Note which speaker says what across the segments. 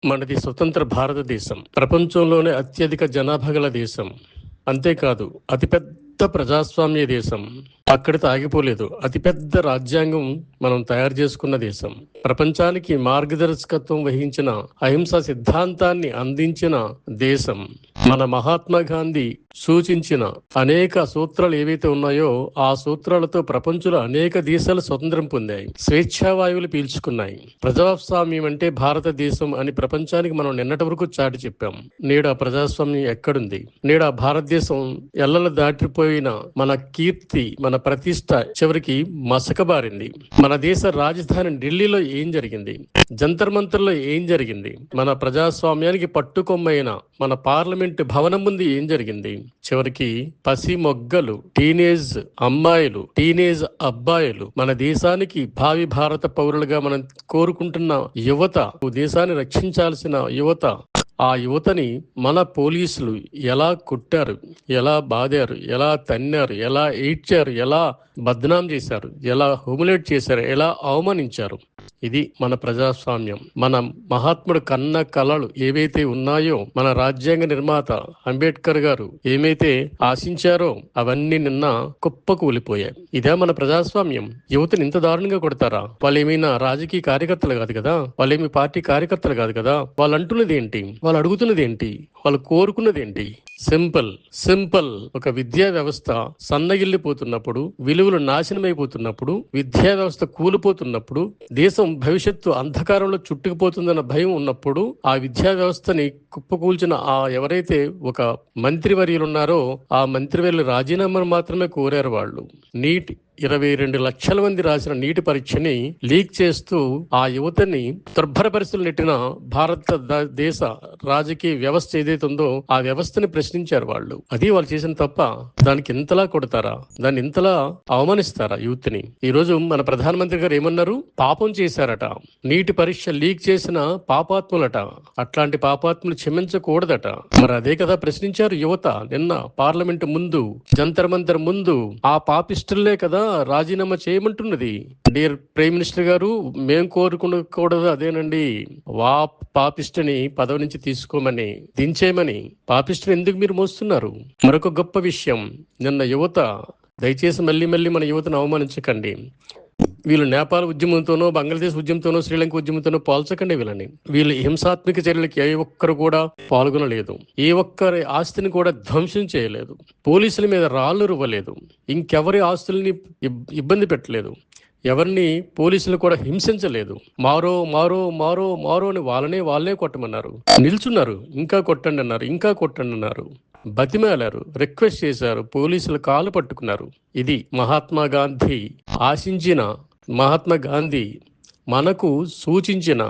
Speaker 1: మనది స్వతంత్ర భారతదేశం. ప్రపంచంలోనే అత్యధిక జనాభా గల దేశం. అంతేకాదు అతిపెద్ద ప్రజాస్వామ్య దేశం. అక్కడితో ఆగిపోలేదు. అతిపెద్ద రాజ్యాంగం మనం తయారు చేసుకున్న దేశం. ప్రపంచానికి మార్గదర్శకత్వం వహించిన అహింసా సిద్ధాంతాన్ని అందించిన దేశం. మన మహాత్మా గాంధీ సూచించిన అనేక సూత్రాలు ఏవైతే ఉన్నాయో ఆ సూత్రాలతో ప్రపంచంలో అనేక దేశాలు స్వతంత్రం పొందాయి, స్వేచ్ఛావాయువులు పీల్చుకున్నాయి. ప్రజాస్వామ్యం అంటే భారతదేశం అని ప్రపంచానికి మనం నిన్నటి వరకు చాటి చెప్పాం. నేడు ఆ ప్రజాస్వామ్యం ఎక్కడుంది? నేడు ఆ భారతదేశం ఎల్లలు దాటిపోయిన మన కీర్తి, మన ప్రతిష్ట చివరికి మసకబారింది. మన దేశ రాజధాని ఢిల్లీలో ఏం జరిగింది? జంతర్ మంతర్లో ఏం జరిగింది? మన ప్రజాస్వామ్యానికి పట్టుకొమ్మైన మన పార్లమెంట్ భవనం ముందు ఏం జరిగింది? చివరికి పసి మొగ్గలు, టీనేజ్ అమ్మాయిలు, టీనేజ్ అబ్బాయిలు, మన దేశానికి భావి భారత పౌరులుగా మనం కోరుకుంటున్న యువత, దేశాన్ని రక్షించాల్సిన యువత, ఆ యువతని మన పోలీసులు ఎలా కొట్టారు, ఎలా బాదారు, ఎలా తన్నారు, ఎలా ఏడ్చారు, ఎలా బద్నాం చేశారు, ఎలా హ్యూమిలేట్ చేశారు, ఎలా అవమానించారు. ఇది మన ప్రజాస్వామ్యం. మన మహాత్ముడు కన్న కళలు ఏవైతే ఉన్నాయో, మన రాజ్యాంగ నిర్మాత అంబేద్కర్ గారు ఏమైతే ఆశించారో అవన్నీ నిన్న కుప్పకూలిపోయాయి. ఇదే మన ప్రజాస్వామ్యం. యువతని ఇంత దారుణంగా కొడతారా? వాళ్ళు ఏమైనా రాజకీయ కార్యకర్తలు కాదు కదా, వాళ్ళేమి పార్టీ కార్యకర్తలు కాదు కదా. వాళ్ళు అంటున్నది ఏంటి? వాళ్ళు అడుగుతున్నది ఏంటి? వాళ్ళు కోరుకున్నది ఏంటి? సింపుల్. ఒక విద్యా వ్యవస్థ సన్నగిల్లిపోతున్నప్పుడు, విలువలు నాశనమైపోతున్నప్పుడు, విద్యా వ్యవస్థ కూలిపోతున్నప్పుడు, దేశం భవిష్యత్తు అంధకారంలో చుట్టుకుపోతుందన్న భయం ఉన్నప్పుడు ఆ విద్యా వ్యవస్థని కుప్పకూల్చిన ఆ ఎవరైతే ఒక మంత్రివర్యులు ఉన్నారో ఆ మంత్రివర్యులు రాజీనామాను మాత్రమే కోరారు. వాళ్ళు నీట్ 22 లక్షల మంది రాసిన నీటి పరీక్షని లీక్ చేస్తూ ఆ యువతని దుర్భర పరిస్థితులు నెట్టిన భారతదేశ రాజకీయ వ్యవస్థ ఏదైతే ఉందో ఆ వ్యవస్థని ప్రశ్నించారు వాళ్ళు. అది వాళ్ళు చేసిన తప్ప. దానికి ఇంతలా కొడతారా? దాన్ని ఇంతలా అవమానిస్తారా యూత్ ని? ఈ రోజు మన ప్రధానమంత్రి గారు ఏమన్నారు? పాపం చేశారట, నీటి పరీక్ష లీక్ చేసిన పాపాత్ములట, అట్లాంటి పాపాత్ములు క్షమించకూడదట. మరి అదే కదా ప్రశ్నించారు యువత నిన్న పార్లమెంట్ ముందు, జంతర్ మంతర్ ముందు. ఆ పాపిస్టులే కదా రాజీనామా చేయమంటున్నది. డియర్ ప్రైమ్ మినిస్టర్ గారు, మేం కోరుకోకూడదు అదేనండి. పాపిస్టుని పదవి నుంచి తీసుకోమని, దించేయమని. పాపిస్టుని ఎందుకు మీరు మోస్తున్నారు? మరొక గొప్ప విషయం, నిన్న యువత, దయచేసి మళ్ళీ మన యువతను అవమానించకండి. వీళ్ళు నేపాల్ ఉద్యమంతోనో, బంగ్లాదేశ్ ఉద్యమంతోనో, శ్రీలంక ఉద్యమంతోనో పోల్చకండి వీళ్ళని. వీళ్ళు హింసాత్మక చర్యలకి ఏ ఒక్కరు కూడా పాల్గొనలేదు. ఏ ఒక్కరి ఆస్తిని కూడా ధ్వంసం చేయలేదు. పోలీసుల మీద రాళ్లు రువ్వలేదు. ఇంకెవరి ఆస్తుల్ని ఇబ్బంది పెట్టలేదు. ఎవరిని పోలీసులు కూడా హింసించలేదు. మారో అని వాళ్ళనే కొట్టమన్నారు. నిల్చున్నారు, ఇంకా కొట్టండి అన్నారు. బతిమాలారు, రిక్వెస్ట్ చేశారు, పోలీసులు కాలు పట్టుకున్నారు. ఇది మహాత్మా గాంధీ ఆశించిన, మహాత్మా గాంధీ మనకు సూచించిన,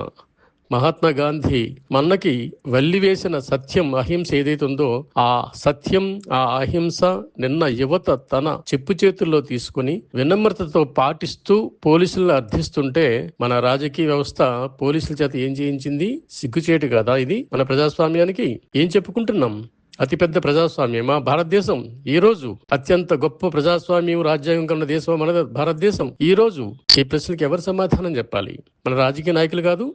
Speaker 1: మహాత్మా గాంధీ మనకి వల్లివేసిన సత్యం, అహింస ఏదైతే ఉందో ఆ సత్యం, ఆ అహింస నిన్న యువత తన చెప్పు చేతుల్లో తీసుకుని వినమ్రతతో పాటిస్తూ పోలీసులను అర్థిస్తుంటే మన రాజకీయ వ్యవస్థ పోలీసుల చేత ఏం చేయించింది? సిగ్గుచేటు కదా ఇది మన ప్రజాస్వామ్యానికి? ఏం చెప్పుకుంటున్నాం? అతిపెద్ద ప్రజాస్వామ్యమా భారతదేశం? ఈ రోజు అత్యంత గొప్ప ప్రజాస్వామ్యం, రాజ్యాంగం కన్న దేశం మన భారతదేశం. ఈ రోజు ఈ ప్రశ్నకి ఎవరు సమాధానం చెప్పాలి? మన రాజకీయ నాయకులు కాదు.